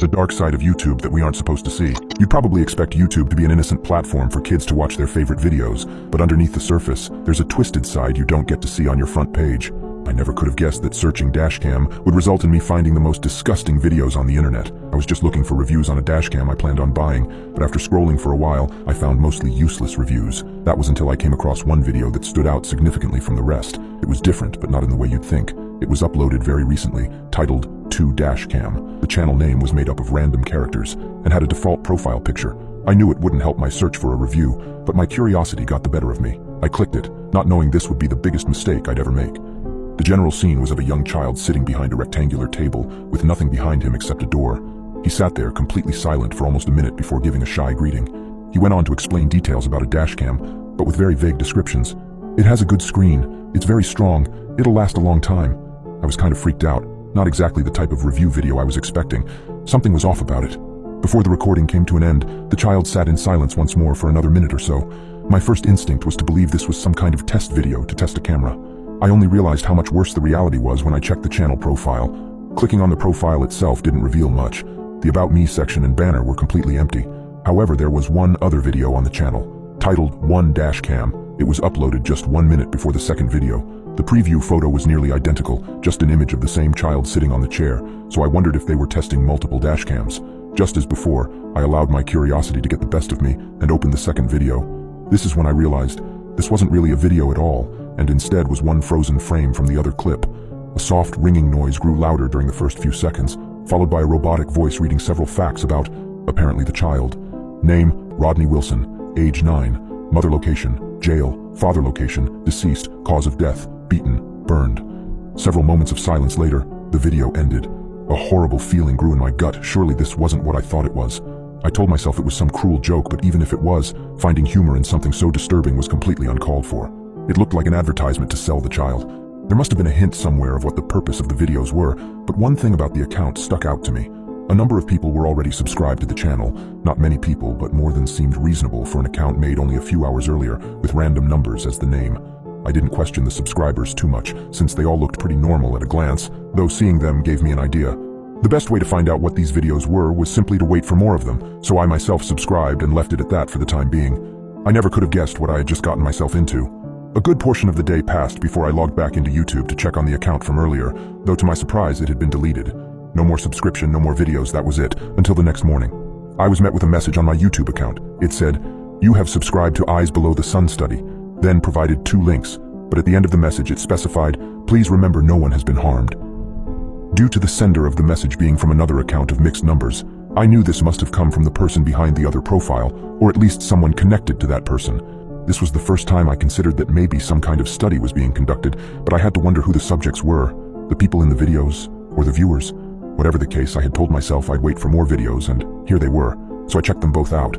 a dark side of YouTube that we aren't supposed to see. You'd probably expect YouTube to be an innocent platform for kids to watch their favorite videos, but underneath the surface, there's a twisted side you don't get to see on your front page. I never could have guessed that searching dashcam would result in me finding the most disgusting videos on the internet. I was just looking for reviews on a dashcam I planned on buying, but after scrolling for a while, I found mostly useless reviews. That was until I came across one video that stood out significantly from the rest. It was different, but not in the way you'd think. It was uploaded very recently, titled To Dashcam. The channel name was made up of random characters and had a default profile picture. I knew it wouldn't help my search for a review, but my curiosity got the better of me. I clicked it, not knowing this would be the biggest mistake I'd ever make. The general scene was of a young child sitting behind a rectangular table with nothing behind him except a door. He sat there completely silent for almost a minute before giving a shy greeting. He went on to explain details about a dashcam, but with very vague descriptions. It has a good screen, it's very strong, it'll last a long time. I was kind of freaked out, not exactly the type of review video I was expecting. Something was off about it. Before the recording came to an end, the child sat in silence once more for another minute or so. My first instinct was to believe this was some kind of test video to test a camera. I only realized how much worse the reality was when I checked the channel profile. Clicking on the profile itself didn't reveal much. The About Me section and banner were completely empty. However, there was one other video on the channel, titled One Dashcam. It was uploaded just 1 minute before the second video. The preview photo was nearly identical, just an image of the same child sitting on the chair, so I wondered if they were testing multiple dashcams. Just as before, I allowed my curiosity to get the best of me and opened the second video. This is when I realized this wasn't really a video at all, and instead was one frozen frame from the other clip. A soft ringing noise grew louder during the first few seconds, followed by a robotic voice reading several facts about, apparently, the child. Name, Rodney Wilson, age 9, mother location, jail, father location, deceased, cause of death, beaten, burned. Several moments of silence later, the video ended. A horrible feeling grew in my gut. Surely this wasn't what I thought it was. I told myself it was some cruel joke, but even if it was, finding humor in something so disturbing was completely uncalled for. It looked like an advertisement to sell the child. There must have been a hint somewhere of what the purpose of the videos were, but one thing about the account stuck out to me. A number of people were already subscribed to the channel. Not many people, but more than seemed reasonable for an account made only a few hours earlier with random numbers as the name. I didn't question the subscribers too much, since they all looked pretty normal at a glance, though seeing them gave me an idea. The best way to find out what these videos were was simply to wait for more of them, so I myself subscribed and left it at that for the time being. I never could have guessed what I had just gotten myself into. A good portion of the day passed before I logged back into YouTube to check on the account from earlier, though to my surprise it had been deleted. No more subscription, no more videos, that was it, until the next morning. I was met with a message on my YouTube account. It said, "You have subscribed to Eyes Below the Sun study," then provided 2 links, but at the end of the message it specified, "Please remember no one has been harmed." Due to the sender of the message being from another account of mixed numbers, I knew this must have come from the person behind the other profile, or at least someone connected to that person. This was the first time I considered that maybe some kind of study was being conducted, but I had to wonder who the subjects were, the people in the videos, or the viewers. Whatever the case, I had told myself I'd wait for more videos, and here they were, so I checked them both out.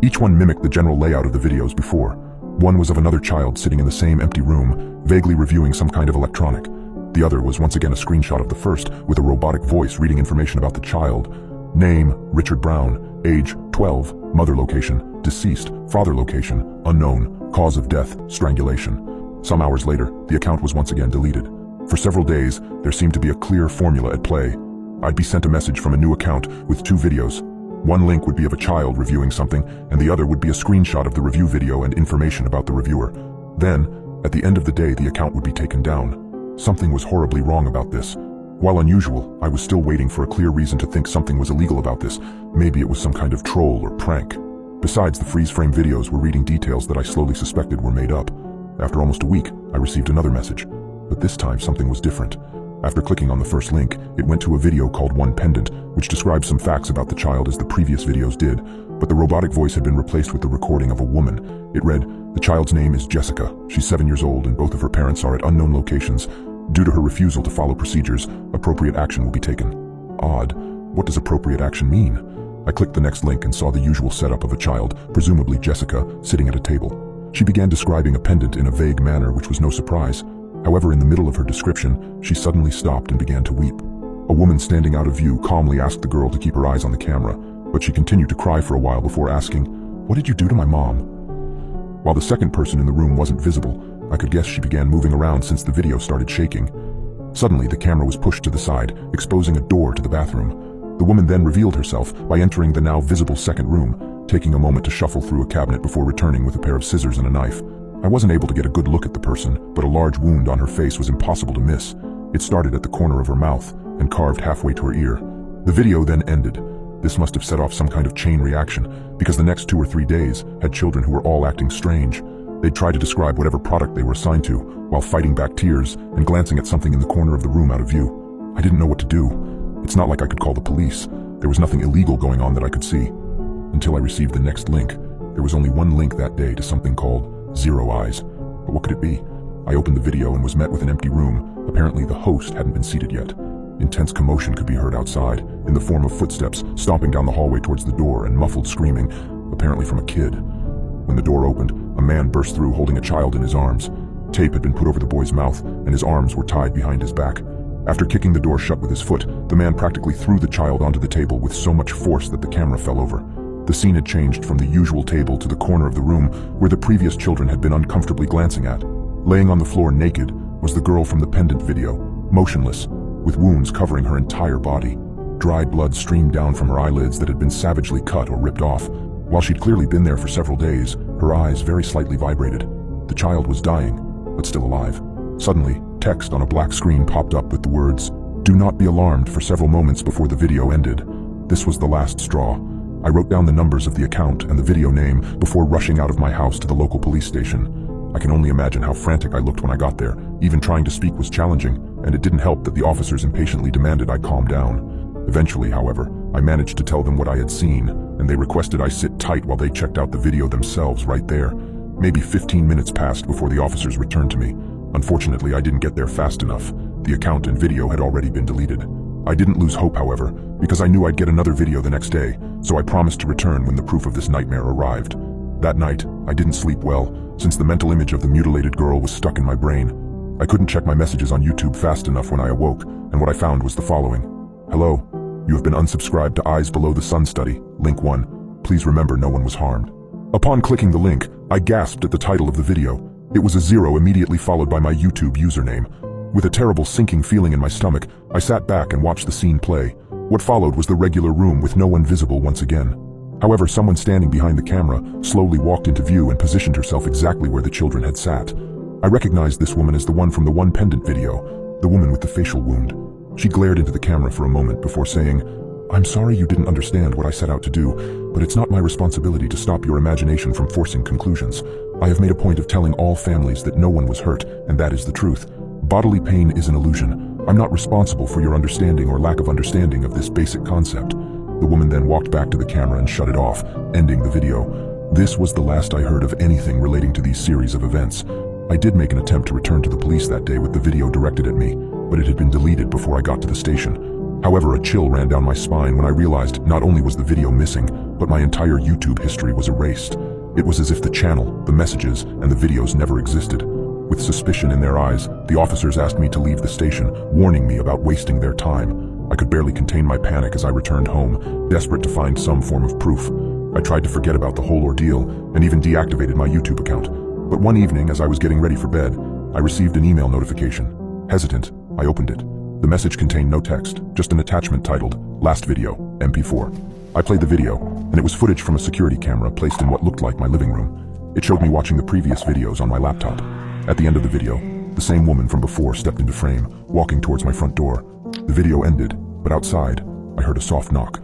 Each one mimicked the general layout of the videos before. One was of another child sitting in the same empty room, vaguely reviewing some kind of electronic. The other was once again a screenshot of the first, with a robotic voice reading information about the child. Name, Richard Brown, age, 12, mother location, deceased, father location, unknown, cause of death, strangulation. Some hours later, the account was once again deleted. For several days, there seemed to be a clear formula at play. I'd be sent a message from a new account with 2 videos. One link would be of a child reviewing something, and the other would be a screenshot of the review video and information about the reviewer. Then, at the end of the day, the account would be taken down. Something was horribly wrong about this. While unusual, I was still waiting for a clear reason to think something was illegal about this. Maybe it was some kind of troll or prank. Besides, the freeze-frame videos were reading details that I slowly suspected were made up. After almost a week, I received another message. But this time, something was different. After clicking on the first link, it went to a video called One Pendant, which described some facts about the child as the previous videos did, but the robotic voice had been replaced with the recording of a woman. It read, "The child's name is Jessica. She's 7 years old and both of her parents are at unknown locations. Due to her refusal to follow procedures, appropriate action will be taken." Odd. What does appropriate action mean? I clicked the next link and saw the usual setup of a child, presumably Jessica, sitting at a table. She began describing a pendant in a vague manner, which was no surprise. However, in the middle of her description, she suddenly stopped and began to weep. A woman standing out of view calmly asked the girl to keep her eyes on the camera, but she continued to cry for a while before asking, "What did you do to my mom?" While the second person in the room wasn't visible, I could guess she began moving around since the video started shaking. Suddenly, the camera was pushed to the side, exposing a door to the bathroom. The woman then revealed herself by entering the now visible second room, taking a moment to shuffle through a cabinet before returning with a pair of scissors and a knife. I wasn't able to get a good look at the person, but a large wound on her face was impossible to miss. It started at the corner of her mouth and carved halfway to her ear. The video then ended. This must have set off some kind of chain reaction, because the next 2 or 3 days had children who were all acting strange. They'd try to describe whatever product they were assigned to, while fighting back tears and glancing at something in the corner of the room out of view. I didn't know what to do. It's not like I could call the police. There was nothing illegal going on that I could see. Until I received the next link. There was only one link that day to something called Zero Eyes. But what could it be? I opened the video and was met with an empty room. Apparently the host hadn't been seated yet. Intense commotion could be heard outside, in the form of footsteps stomping down the hallway towards the door and muffled screaming, apparently from a kid. When the door opened, a man burst through holding a child in his arms. Tape had been put over the boy's mouth, and his arms were tied behind his back. After kicking the door shut with his foot, the man practically threw the child onto the table with so much force that the camera fell over. The scene had changed from the usual table to the corner of the room where the previous children had been uncomfortably glancing at. Laying on the floor naked was the girl from the pendant video, motionless, with wounds covering her entire body. Dried blood streamed down from her eyelids that had been savagely cut or ripped off. While she'd clearly been there for several days, her eyes very slightly vibrated. The child was dying, but still alive. Suddenly, text on a black screen popped up with the words, "Do not be alarmed," for several moments before the video ended. This was the last straw. I wrote down the numbers of the account and the video name before rushing out of my house to the local police station. I can only imagine how frantic I looked when I got there. Even trying to speak was challenging, and it didn't help that the officers impatiently demanded I calm down. Eventually, however, I managed to tell them what I had seen, and they requested I sit tight while they checked out the video themselves right there. Maybe 15 minutes passed before the officers returned to me. Unfortunately, I didn't get there fast enough. The account and video had already been deleted. I didn't lose hope, however, because I knew I'd get another video the next day, so I promised to return when the proof of this nightmare arrived. That night, I didn't sleep well, since the mental image of the mutilated girl was stuck in my brain. I couldn't check my messages on YouTube fast enough when I awoke, and what I found was the following. "Hello. You have been unsubscribed to Eyes Below the Sun study. Link 1. Please remember no one was harmed." Upon clicking the link, I gasped at the title of the video. It was a 0 immediately followed by my YouTube username. With a terrible sinking feeling in my stomach, I sat back and watched the scene play. What followed was the regular room with no one visible once again. However, someone standing behind the camera slowly walked into view and positioned herself exactly where the children had sat. I recognized this woman as the one from the one pendant video, the woman with the facial wound. She glared into the camera for a moment before saying, "I'm sorry you didn't understand what I set out to do, but it's not my responsibility to stop your imagination from forcing conclusions. I have made a point of telling all families that no one was hurt, and that is the truth. Bodily pain is an illusion. I'm not responsible for your understanding or lack of understanding of this basic concept." The woman then walked back to the camera and shut it off, ending the video. This was the last I heard of anything relating to these series of events. I did make an attempt to return to the police that day with the video directed at me, but it had been deleted before I got to the station. However, a chill ran down my spine when I realized not only was the video missing, but my entire YouTube history was erased. It was as if the channel, the messages, and the videos never existed. With suspicion in their eyes, the officers asked me to leave the station, warning me about wasting their time. I could barely contain my panic as I returned home, desperate to find some form of proof. I tried to forget about the whole ordeal, and even deactivated my YouTube account. But one evening, as I was getting ready for bed, I received an email notification. Hesitant, I opened it. The message contained no text, just an attachment titled, "Last Video, MP4. I played the video, and it was footage from a security camera placed in what looked like my living room. It showed me watching the previous videos on my laptop. At the end of the video, the same woman from before stepped into frame, walking towards my front door. The video ended, but outside, I heard a soft knock.